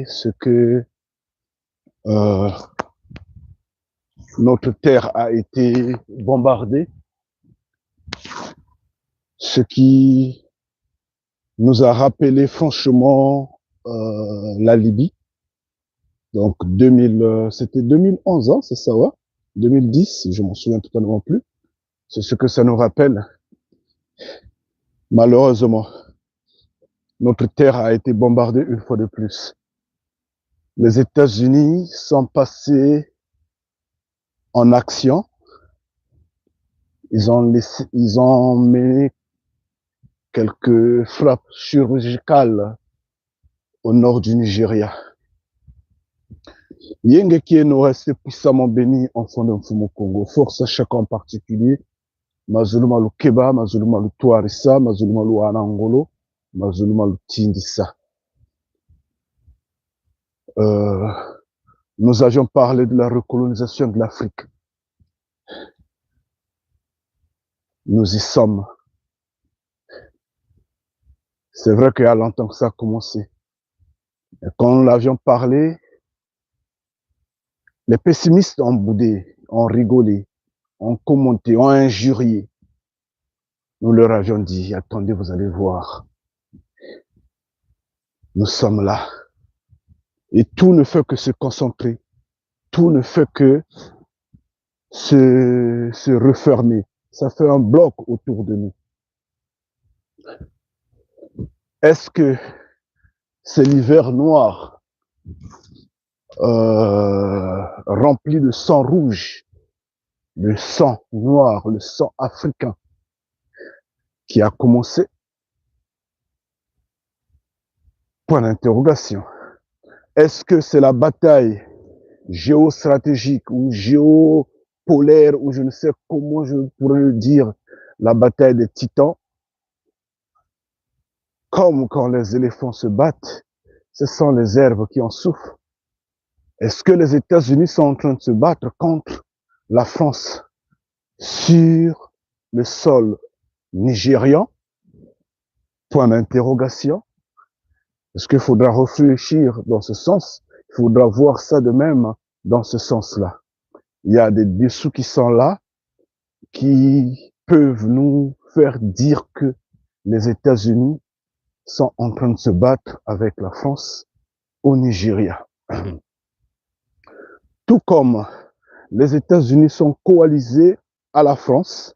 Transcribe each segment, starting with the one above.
ce que euh, notre terre a été bombardée, ce qui nous a rappelé franchement la Libye. Donc c'était 2011, hein, c'est ça, ouais 2010, je m'en souviens totalement plus. C'est ce que ça nous rappelle. Malheureusement, notre terre a été bombardée une fois de plus. Les États-Unis sont passés en action. Ils ont mené quelques frappes chirurgicales au nord du Nigeria. Yenge qui est nous resté puissamment béni en fond d'un Fumo Congo. Force à chacun en particulier. Mazulumalu Keba, Mazulumalu Tuarisa, Mazulumalu Anangolo, Mazulumalu Tindissa. Nous avions parlé de la recolonisation de l'Afrique. Nous y sommes. C'est vrai qu'il y a longtemps que ça a commencé. Et quand nous l'avions parlé, les pessimistes ont boudé, ont rigolé, ont commenté, ont injurié. Nous leur avions dit, attendez, vous allez voir. Nous sommes là. Et tout ne fait que se concentrer. Tout ne fait que se refermer. Ça fait un bloc autour de nous. Est-ce que c'est l'hiver noir rempli de sang rouge, le sang noir, le sang africain qui a commencé? Point d'interrogation. Est-ce que c'est la bataille géostratégique ou géopolaire, ou je ne sais comment je pourrais le dire, la bataille des titans? Comme quand les éléphants se battent, ce sont les herbes qui en souffrent. Est-ce que les États-Unis sont en train de se battre contre la France sur le sol nigérian? Point d'interrogation. Est-ce qu'il faudra réfléchir dans ce sens? Il faudra voir ça de même dans ce sens-là. Il y a des dessous qui sont là, qui peuvent nous faire dire que les États-Unis sont en train de se battre avec la France au Nigeria. Tout comme les États-Unis sont coalisés à la France,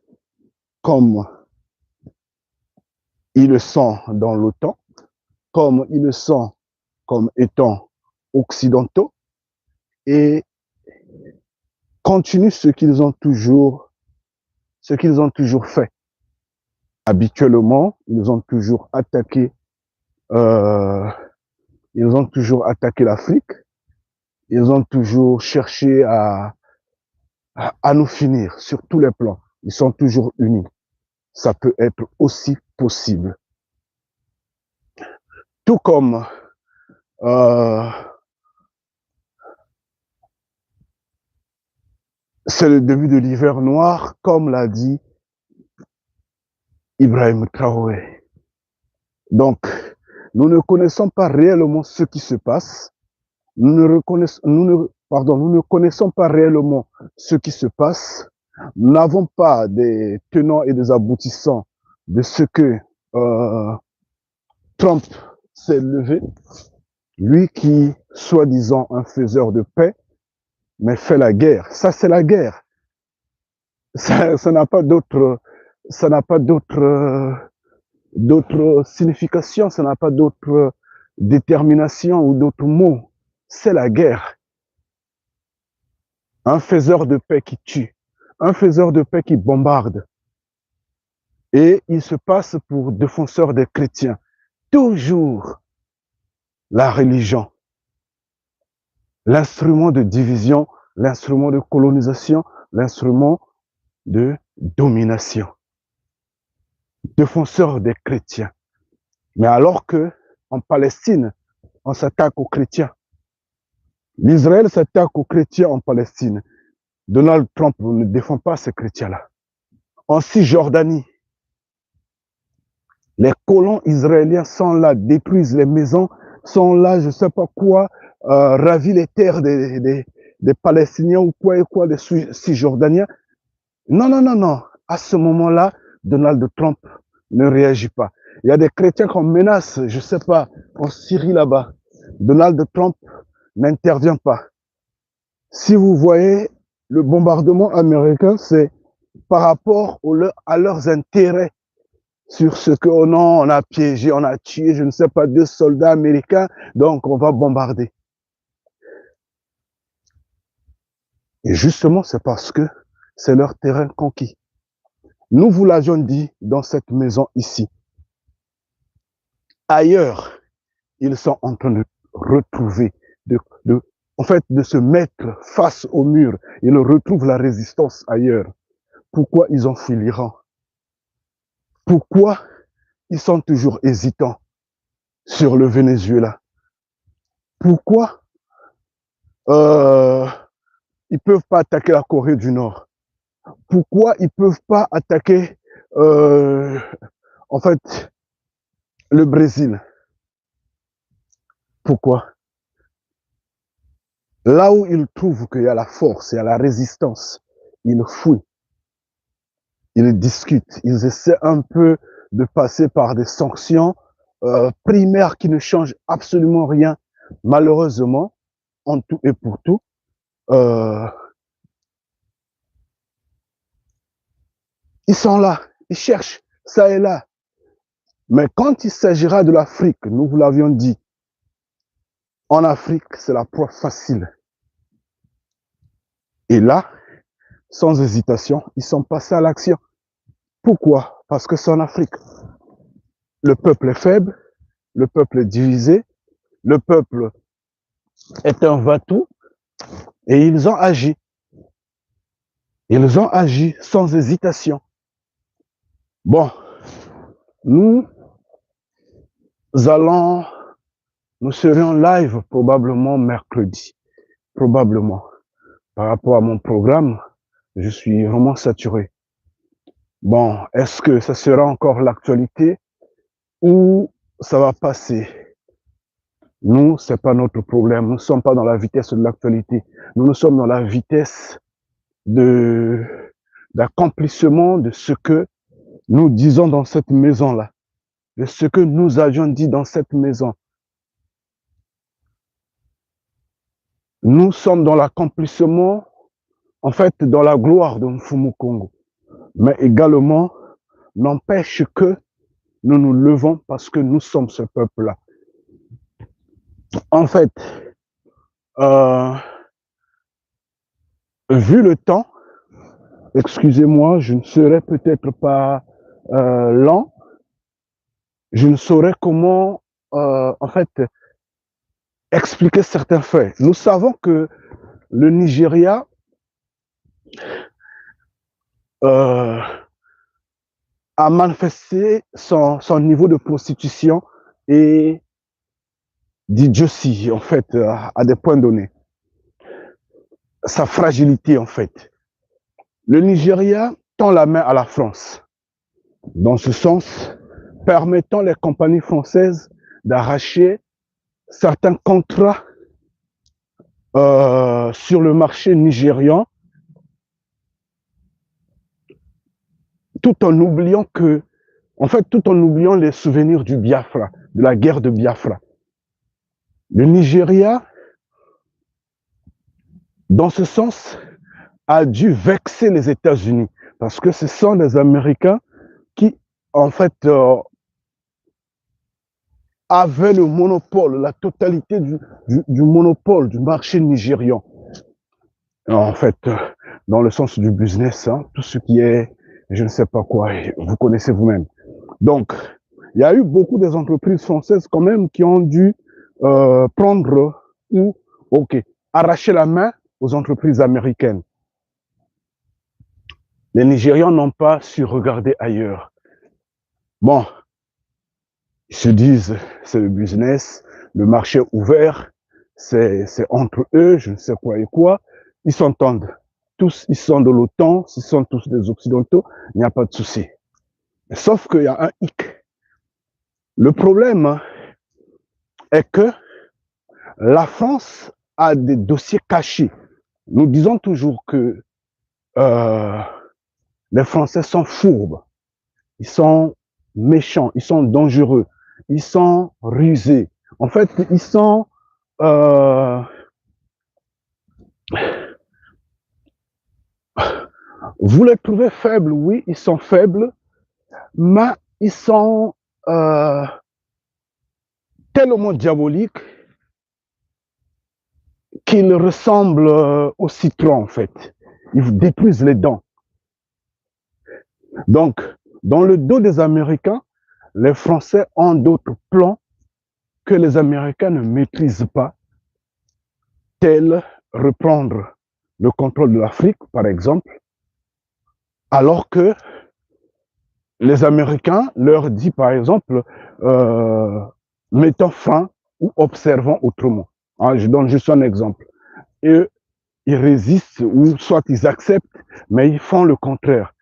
comme ils le sont dans l'OTAN, comme ils le sont comme étant occidentaux, et continuent ce qu'ils ont toujours fait. Habituellement, ils ont toujours attaqué l'Afrique. Ils ont toujours cherché à nous finir sur tous les plans. Ils sont toujours unis. Ça peut être aussi possible. Tout comme c'est le début de l'hiver noir, comme l'a dit Ibrahim Traoré. Donc, nous ne connaissons pas réellement ce qui se passe. Nous ne connaissons pas réellement ce qui se passe. Nous n'avons pas des tenants et des aboutissants de ce que Trump s'est levé. Lui qui, soi-disant, un faiseur de paix, mais fait la guerre. Ça, c'est la guerre. Ça n'a pas d'autre signification, ça n'a pas d'autre détermination ou d'autres mots. C'est la guerre. Un faiseur de paix qui tue, un faiseur de paix qui bombarde. Et il se passe pour défenseur des chrétiens. Toujours la religion, l'instrument de division, l'instrument de colonisation, l'instrument de domination. Défenseur des chrétiens. Mais alors que en Palestine, on s'attaque aux chrétiens. L'Israël s'attaque aux chrétiens en Palestine. Donald Trump ne défend pas ces chrétiens-là. En Cisjordanie, les colons israéliens sont là, détruisent les maisons sont là, je ne sais pas quoi, ravir les terres des Palestiniens ou quoi et quoi, des Cisjordaniens. Non, non, non, non. À ce moment-là, Donald Trump ne réagit pas. Il y a des chrétiens qu'on menace, je ne sais pas, en Syrie là-bas. Donald Trump n'intervient pas. Si vous voyez, le bombardement américain, c'est par rapport à leurs intérêts sur ce que, oh non, on a piégé, on a tué, je ne sais pas, 2 soldats américains, donc on va bombarder. Et justement, c'est parce que c'est leur terrain conquis. Nous vous l'avions dit dans cette maison ici. Ailleurs, ils sont en train de retrouver, de se mettre face au mur. Ils retrouvent la résistance ailleurs. Pourquoi ils ont fui l'Iran? Pourquoi ils sont toujours hésitants sur le Venezuela? Pourquoi ils peuvent pas attaquer la Corée du Nord? Pourquoi ils peuvent pas attaquer en fait le Brésil? Pourquoi? Là où ils trouvent qu'il y a la force, il y a la résistance, ils fouillent, ils discutent, ils essaient un peu de passer par des sanctions primaires qui ne changent absolument rien. Malheureusement, en tout et pour tout, ils sont là, ils cherchent ça et là. Mais quand il s'agira de l'Afrique, nous vous l'avions dit, en Afrique, c'est la proie facile. Et là, sans hésitation, ils sont passés à l'action. Pourquoi? Parce que c'est en Afrique. Le peuple est faible, le peuple est divisé, le peuple est un va-tout, et ils ont agi. Ils ont agi sans hésitation. Bon, nous serions live probablement mercredi. Probablement. Par rapport à mon programme, je suis vraiment saturé. Bon, est-ce que ça sera encore l'actualité ou ça va passer? Nous, c'est pas notre problème. Nous ne sommes pas dans la vitesse de l'actualité. Nous sommes dans la vitesse d'accomplissement de ce que nous disons dans cette maison-là, de ce que nous avions dit dans cette maison. Nous sommes dans l'accomplissement, en fait, dans la gloire de Mfumu Kongo. Mais également, n'empêche que nous nous levons parce que nous sommes ce peuple-là. En fait, vu le temps, excusez-moi, je ne serai peut-être pas lent, je ne saurais comment, en fait, expliquer certains faits. Nous savons que le Nigeria a manifesté son niveau de prostitution et d'idiotie, en fait, à des points donnés. Sa fragilité, en fait. Le Nigeria tend la main à la France. Dans ce sens, permettant les compagnies françaises d'arracher certains contrats sur le marché nigérian, tout en oubliant tout en oubliant les souvenirs du Biafra, de la guerre de Biafra. Le Nigeria, dans ce sens, a dû vexer les États-Unis parce que ce sont les Américains qui, en fait, avaient le monopole, la totalité du monopole du marché nigérian. En fait, dans le sens du business, hein, tout ce qui est, je ne sais pas quoi, vous connaissez vous-même. Donc, il y a eu beaucoup des entreprises françaises quand même qui ont dû prendre ou, arracher la main aux entreprises américaines. Les Nigérians n'ont pas su regarder ailleurs. Bon, ils se disent, c'est le business, le marché ouvert, c'est entre eux, je ne sais quoi et quoi. Ils s'entendent. Tous, ils sont de l'OTAN, ils sont tous des Occidentaux, il n'y a pas de souci. Sauf qu'il y a un hic. Le problème est que la France a des dossiers cachés. Nous disons toujours que les Français sont fourbes, ils sont méchants, ils sont dangereux, ils sont rusés. En fait, ils sont... vous les trouvez faibles, oui, ils sont faibles, mais ils sont tellement diaboliques qu'ils ressemblent au citron, en fait. Ils vous détruisent les dents. Donc, dans le dos des Américains, les Français ont d'autres plans que les Américains ne maîtrisent pas, tels reprendre le contrôle de l'Afrique, par exemple, alors que les Américains leur disent, par exemple, mettons fin ou observons autrement. Hein, je donne juste un exemple. Et ils résistent ou soit ils acceptent, mais ils font le contraire.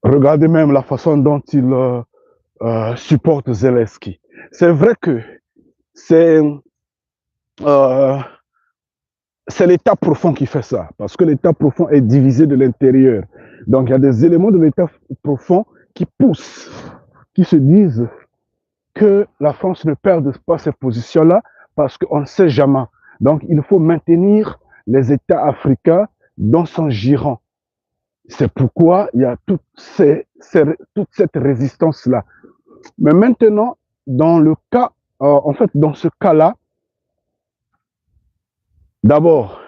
Regardez même la façon dont ils supportent Zelensky. C'est vrai que c'est l'État profond qui fait ça, parce que l'État profond est divisé de l'intérieur. Donc il y a des éléments de l'État profond qui poussent, qui se disent que la France ne perde pas ces positions-là, parce qu'on ne sait jamais. Donc il faut maintenir les États africains dans son giron. C'est pourquoi il y a toute cette résistance-là. Mais maintenant, dans le cas, en fait, dans ce cas-là, d'abord,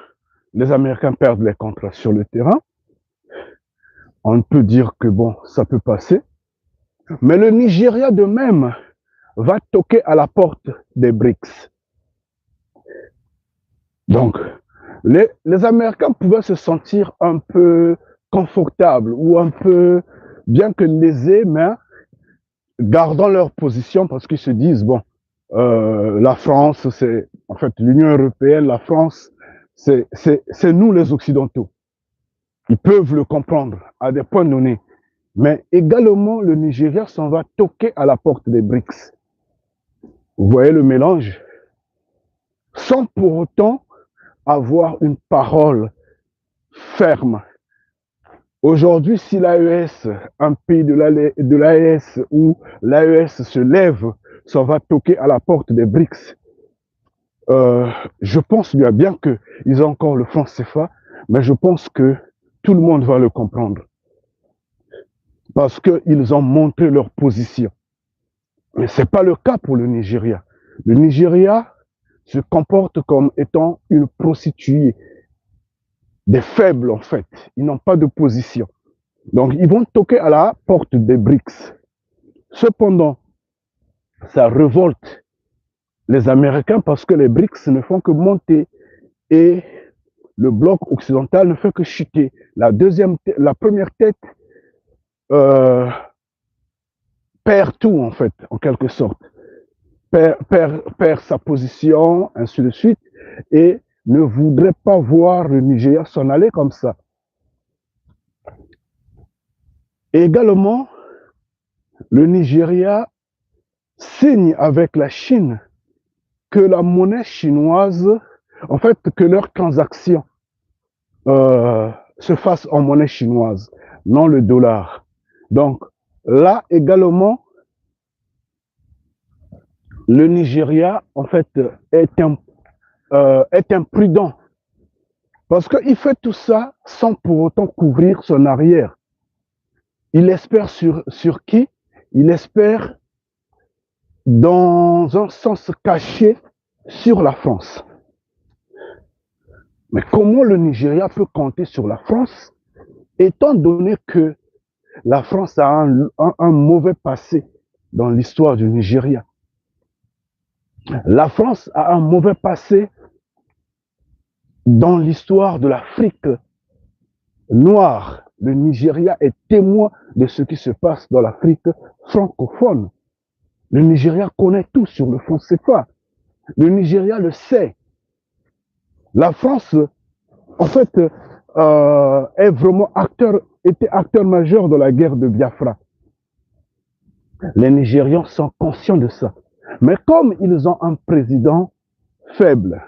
les Américains perdent les contrats sur le terrain. On peut dire que bon, ça peut passer. Mais le Nigeria de même va toquer à la porte des BRICS. Donc, les Américains pouvaient se sentir un peu confortables ou un peu, bien que lésés, mais gardant leur position parce qu'ils se disent, bon, la France, c'est, en fait, l'Union européenne, la France, c'est nous les Occidentaux. Ils peuvent le comprendre à des points donnés. Mais également, le Nigeria s'en va toquer à la porte des BRICS. Vous voyez le mélange? Sans pour autant avoir une parole ferme. Aujourd'hui, si l'AES, un pays de l'AES où l'AES se lève, s'en va toquer à la porte des BRICS, je pense bien qu'ils ont encore le franc CFA, mais je pense que tout le monde va le comprendre. Parce qu'ils ont montré leur position. Mais ce n'est pas le cas pour le Nigeria. Le Nigeria se comporte comme étant une prostituée, des faibles en fait. Ils n'ont pas de position. Donc ils vont toquer à la porte des BRICS. Cependant, ça révolte les Américains parce que les BRICS ne font que monter et le bloc occidental ne fait que chuter. La première tête perd tout en fait, en quelque sorte. Perd sa position, ainsi de suite, et ne voudrait pas voir le Nigeria s'en aller comme ça. Et également, le Nigeria signe avec la Chine que la monnaie chinoise, en fait, que leurs transactions se fassent en monnaie chinoise, non le dollar. Donc là également, le Nigeria, en fait, est imprudent parce qu'il fait tout ça sans pour autant couvrir son arrière. Il espère sur qui? Il espère dans un sens caché sur la France. Mais comment le Nigeria peut compter sur la France, étant donné que la France a un mauvais passé dans l'histoire du Nigeria? La France a un mauvais passé dans l'histoire de l'Afrique noire. Le Nigeria est témoin de ce qui se passe dans l'Afrique francophone. Le Nigeria connaît tout sur le franc CFA. Le Nigeria le sait. La France, en fait, est vraiment était acteur majeur dans la guerre de Biafra. Les Nigérians sont conscients de ça. Mais comme ils ont un président faible,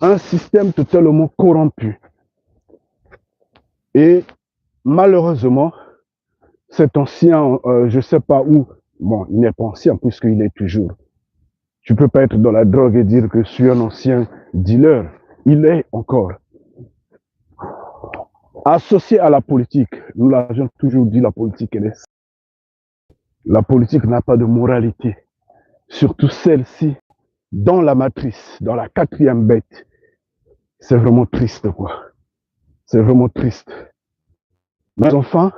un système totalement corrompu, et malheureusement, cet ancien, je ne sais pas où, bon, il n'est pas ancien puisqu'il est toujours. Tu ne peux pas être dans la drogue et dire que je suis un ancien dealer. Il est encore. Associé à la politique, nous l'avons toujours dit, la politique, la politique n'a pas de moralité. Surtout celle-ci, dans la matrice, dans la quatrième bête. C'est vraiment triste, quoi. C'est vraiment triste. Mais enfin,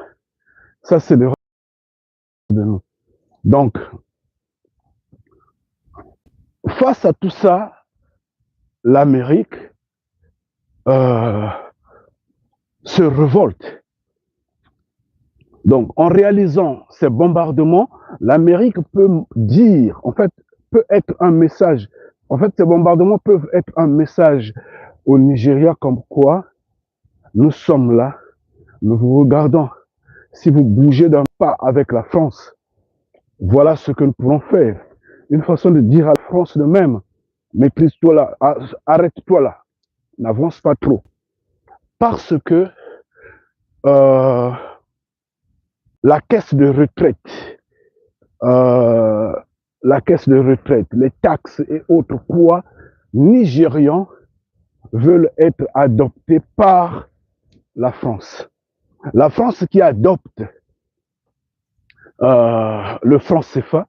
ça c'est le reste de nous. Donc, face à tout ça, l'Amérique se révolte. Donc, en réalisant ces bombardements, l'Amérique peut dire, en fait, peut être un message. En fait, ces bombardements peuvent être un message au Nigeria comme quoi nous sommes là, nous vous regardons. Si vous bougez d'un pas avec la France, voilà ce que nous pourrons faire. Une façon de dire à la France de même, maîtrise-toi là, arrête-toi là, n'avance pas trop. Parce que la caisse de retraite, les taxes et autres poids nigérians veulent être adoptés par la France. La France qui adopte le franc CFA,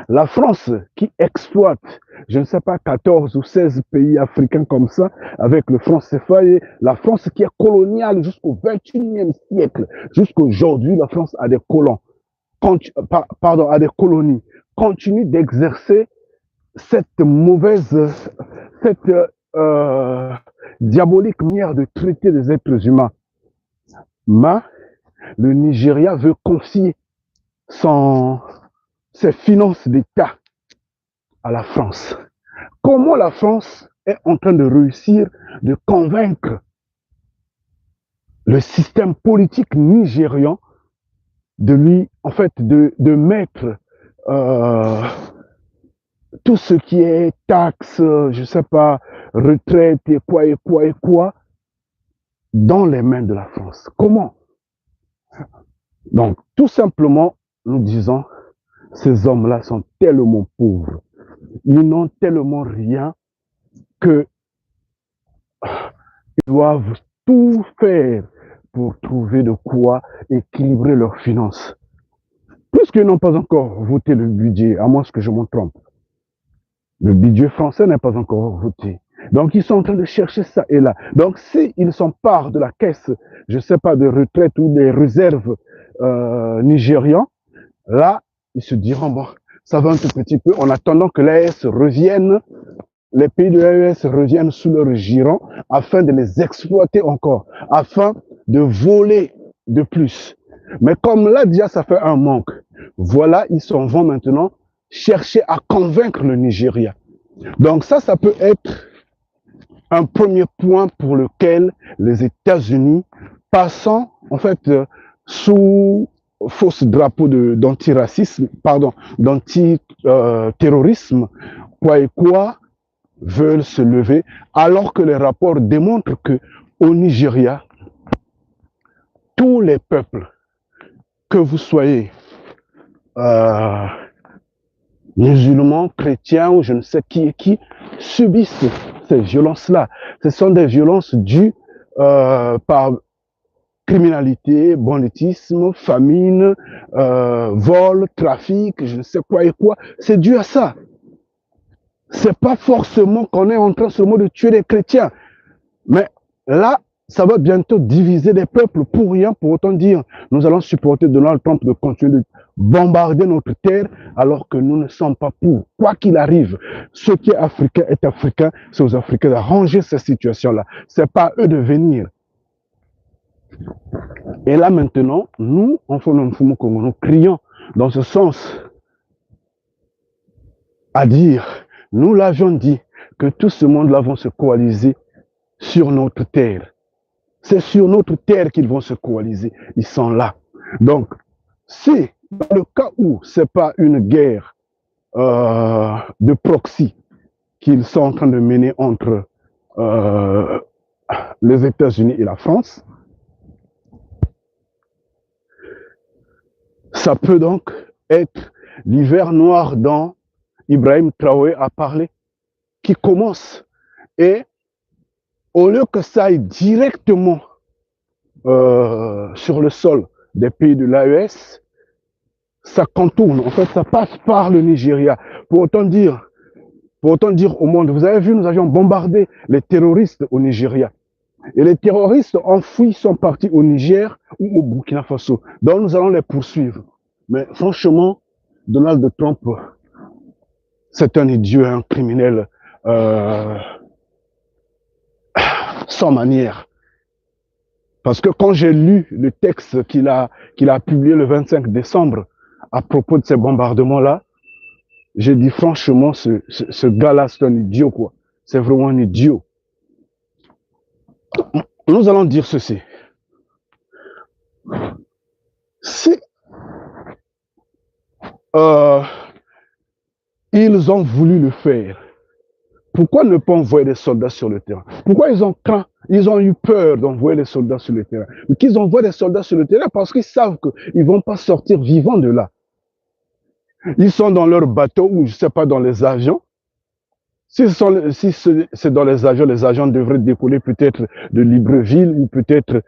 la France qui exploite, je ne sais pas, 14 ou 16 pays africains comme ça, avec le franc CFA, et la France qui est coloniale jusqu'au 21e siècle. Jusqu'aujourd'hui, la France a des colons, a des colonies, continue d'exercer cette mauvaise, cette diabolique manière de traiter les êtres humains. Mais le Nigeria veut confier ses finances d'État à la France. Comment la France est en train de réussir de convaincre le système politique nigérian de lui, en fait, de mettre tout ce qui est taxes, je ne sais pas, retraite et quoi, dans les mains de la France. Comment? Donc, tout simplement, nous disons, ces hommes-là sont tellement pauvres. Ils n'ont tellement rien que ils doivent tout faire pour trouver de quoi équilibrer leurs finances. Puisqu'ils n'ont pas encore voté le budget, à moins que je me trompe, le budget français n'est pas encore voté. Donc, ils sont en train de chercher ça et là. Donc, s'ils s'emparent de la caisse, je ne sais pas, de retraite ou des réserves nigérians, là, ils se diront, bon, ça va un tout petit peu, en attendant que l'AES revienne, les pays de l'AES reviennent sous leur giron, afin de les exploiter encore, afin de voler de plus. Mais comme là, déjà, ça fait un manque, voilà, ils s'en vont maintenant chercher à convaincre le Nigeria. Donc ça peut être un premier point pour lequel les États-Unis, passant en fait sous fausse drapeau d'antiracisme, pardon, d'anti-terrorisme, veulent se lever, alors que les rapports démontrent que au Nigeria, tous les peuples, que vous soyez musulmans, chrétiens ou je ne sais qui, subissent ces violences-là. Ce sont des violences dues par criminalité, banditisme, famine, vol, trafic, je ne sais quoi. C'est dû à ça. C'est pas forcément qu'on est en train seulement de tuer les chrétiens. Mais là, ça va bientôt diviser les peuples pour rien, pour autant dire, nous allons supporter Donald Trump de continuer de bombarder notre terre alors que nous ne sommes pas pour. Quoi qu'il arrive, ce qui est africain, c'est aux Africains d'arranger cette situation-là. C'est pas à eux de venir. Et là maintenant, nous, enfants de Congo, nous crions dans ce sens à dire, nous l'avions dit, que tout ce monde-là vont se coaliser sur notre terre. C'est sur notre terre qu'ils vont se coaliser. Ils sont là. Donc, si dans le cas où ce n'est pas une guerre de proxy qu'ils sont en train de mener entre les États-Unis et la France. Ça peut donc être l'hiver noir dont Ibrahim Traoré a parlé, qui commence. Et au lieu que ça aille directement sur le sol des pays de l'AES, ça contourne. En fait, ça passe par le Nigeria. Pour autant dire au monde, vous avez vu, nous avions bombardé les terroristes au Nigeria. Et les terroristes enfouis sont partis au Niger ou au Burkina Faso. Donc nous allons les poursuivre. Mais franchement, Donald Trump, c'est un idiot, un criminel sans manière. Parce que quand j'ai lu le texte qu'il a publié le 25 décembre à propos de ces bombardements-là, j'ai dit franchement, ce gars-là, c'est un idiot, quoi. C'est vraiment un idiot. Nous allons dire ceci. Si ils ont voulu le faire, pourquoi ne pas envoyer des soldats sur le terrain? Pourquoi ils ont eu peur d'envoyer des soldats sur le terrain? Mais qu'ils envoient des soldats sur le terrain parce qu'ils savent qu'ils ne vont pas sortir vivants de là. Ils sont dans leur bateau ou je ne sais pas, dans les avions. Si c'est dans les avions devraient décoller peut-être de Libreville ou peut-être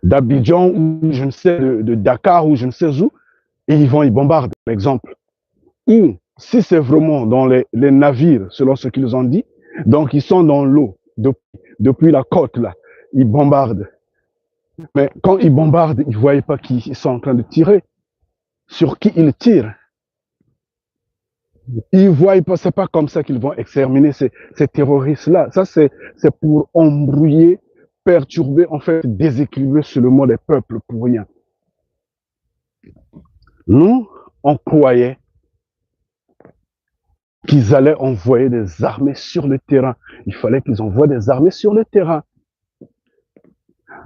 d'Abidjan ou je ne sais, de Dakar ou je ne sais où, et ils vont y bombarder, par exemple. Ou si c'est vraiment dans les navires, selon ce qu'ils ont dit, donc ils sont dans l'eau, depuis la côte là, ils bombardent. Mais quand ils bombardent, ils ne voient pas qu'ils sont en train de tirer. Sur qui ils tirent? Ils voient pas, c'est pas comme ça qu'ils vont exterminer ces terroristes-là. Ça, c'est pour embrouiller, perturber, en fait, déséquilibrer sur le mot des peuples pour rien. Nous, on croyait qu'ils allaient envoyer des armées sur le terrain. Il fallait qu'ils envoient des armées sur le terrain.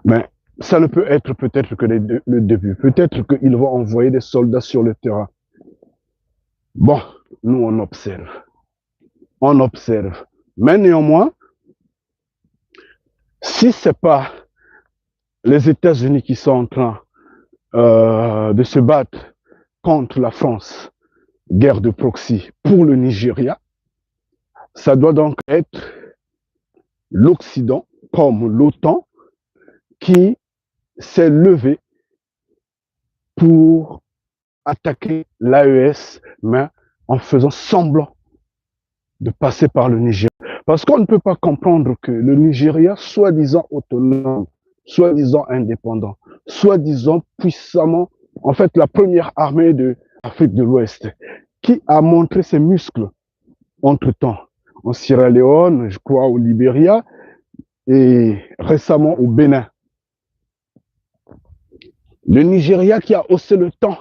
Mais ça ne peut être peut-être que le début. Peut-être qu'ils vont envoyer des soldats sur le terrain. Bon, nous, on observe. On observe. Mais néanmoins, si ce n'est pas les États-Unis qui sont en train de se battre contre la France, guerre de proxy pour le Nigeria, ça doit donc être l'Occident, comme l'OTAN, qui s'est levé pour attaquer l'AES, mais en faisant semblant de passer par le Nigeria. Parce qu'on ne peut pas comprendre que le Nigeria, soi-disant autonome, soi-disant indépendant, soi-disant puissamment, en fait, la première armée de l'Afrique de l'Ouest, qui a montré ses muscles entre-temps, en Sierra Leone, je crois au Libéria, et récemment au Bénin. Le Nigeria qui a haussé le temps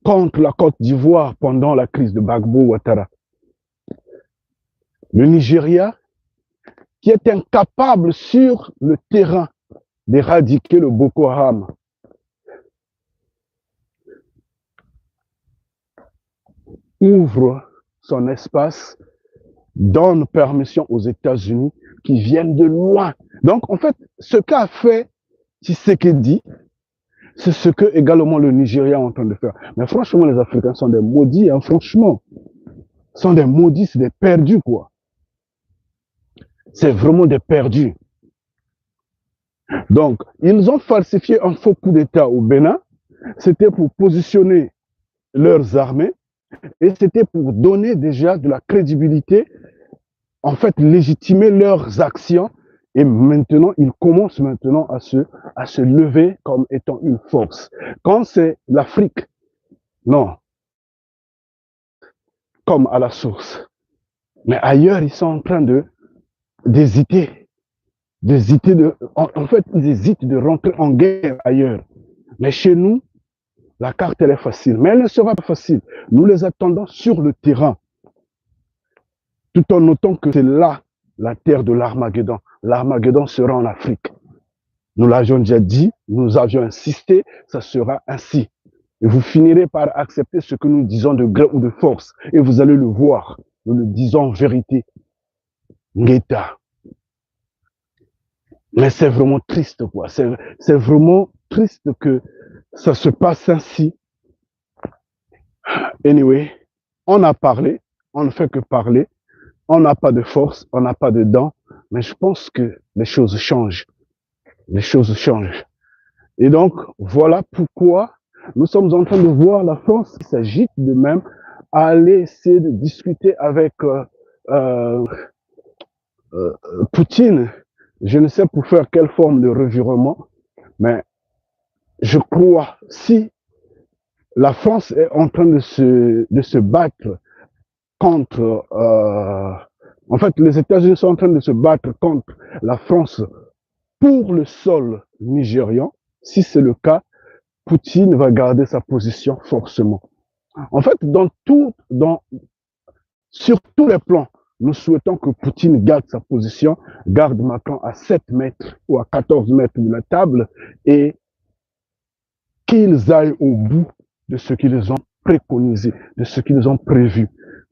contre la Côte d'Ivoire pendant la crise de Gbagbo Ouattara. Le Nigeria qui est incapable sur le terrain d'éradiquer le Boko Haram. Ouvre son espace, donne permission aux États-Unis qui viennent de loin. Donc, en fait, ce qu'a fait Tshisekedi, c'est ce que également le Nigeria est en train de faire. Mais franchement, les Africains sont des maudits, hein, franchement. Ils sont des maudits, c'est des perdus, quoi. C'est vraiment des perdus. Donc, ils ont falsifié un faux coup d'État au Bénin. C'était pour positionner leurs armées et c'était pour donner déjà de la crédibilité, en fait, légitimer leurs actions. Et maintenant, ils commencent maintenant à se lever comme étant une force. Quand c'est l'Afrique, non, comme à la source. Mais ailleurs, ils sont en train d'hésiter. En fait, ils hésitent de rentrer en guerre ailleurs. Mais chez nous, la carte, elle est facile. Mais elle ne sera pas facile. Nous les attendons sur le terrain. Tout en notant que c'est là la terre de l'Armageddon. L'Armageddon sera en Afrique. Nous l'avions déjà dit, nous avions insisté, ça sera ainsi. Et vous finirez par accepter ce que nous disons de gré ou de force. Et vous allez le voir. Nous le disons en vérité. Ngeta. Mais c'est vraiment triste, quoi. C'est vraiment triste que ça se passe ainsi. Anyway, on a parlé. On ne fait que parler. On n'a pas de force. On n'a pas de dents. Mais je pense que les choses changent. Les choses changent. Et donc, voilà pourquoi nous sommes en train de voir la France qui s'agite de même à aller essayer de discuter avec euh, Poutine. Je ne sais pour faire quelle forme de revirement, mais je crois, si la France est en train de se battre contre... en fait, les États-Unis sont en train de se battre contre la France pour le sol nigérian. Si c'est le cas, Poutine va garder sa position forcément. En fait, sur tous les plans, nous souhaitons que Poutine garde sa position, garde Macron à 7 mètres ou à 14 mètres de la table et qu'ils aillent au bout de ce qu'ils ont préconisé, de ce qu'ils ont prévu.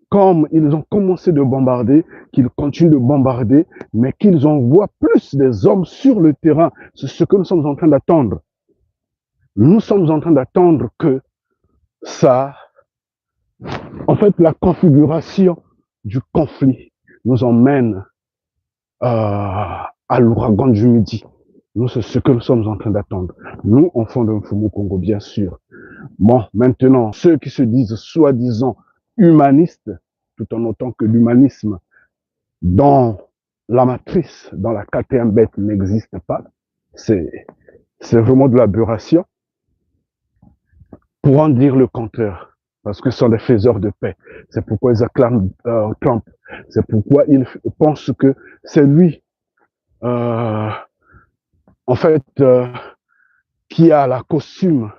Comme ils ont commencé de bombarder, qu'ils continuent de bombarder, mais qu'ils envoient plus des hommes sur le terrain. C'est ce que nous sommes en train d'attendre. Nous sommes en train d'attendre que ça, en fait, la configuration du conflit nous emmène à l'ouragan du Midi. Nous, c'est ce que nous sommes en train d'attendre. Nous, enfants d'un Mfumu Congo, bien sûr. Bon, maintenant, ceux qui se disent soi-disant humanistes, tout en notant que l'humanisme dans la matrice, dans la quatrième bête, n'existe pas, c'est vraiment de l'aberration, pourront dire le contraire, parce que ce sont des faiseurs de paix. C'est pourquoi ils acclament Trump. C'est pourquoi ils pensent que c'est lui, en fait, qui a la costume,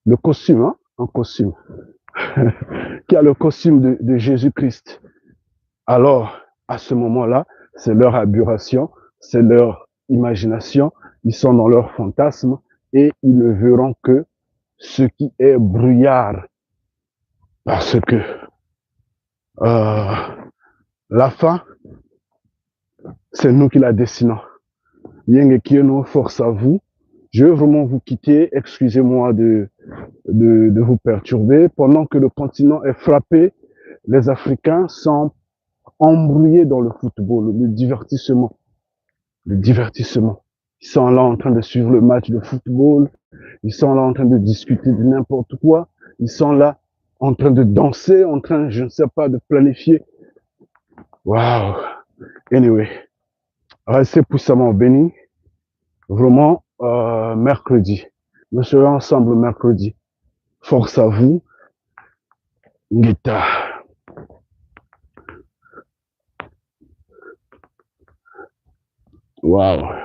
le costume, hein, un costume, qui a le costume de Jésus-Christ. Alors, à ce moment-là, c'est leur aberration, c'est leur imagination, ils sont dans leur fantasme et ils ne verront que ce qui est brouillard. Parce que la fin, c'est nous qui la dessinons. Yenge Kiono, force à vous. Je veux vraiment vous quitter. Excusez-moi de vous perturber. Pendant que le continent est frappé, les Africains sont embrouillés dans le football, le divertissement. Le divertissement. Ils sont là en train de suivre le match de football. Ils sont là en train de discuter de n'importe quoi. Ils sont là en train de danser, en train, je ne sais pas, de planifier. Wow. Anyway, restez puissamment bénis. Vraiment, mercredi. Nous serons ensemble mercredi. Force à vous. Ngita. Wow.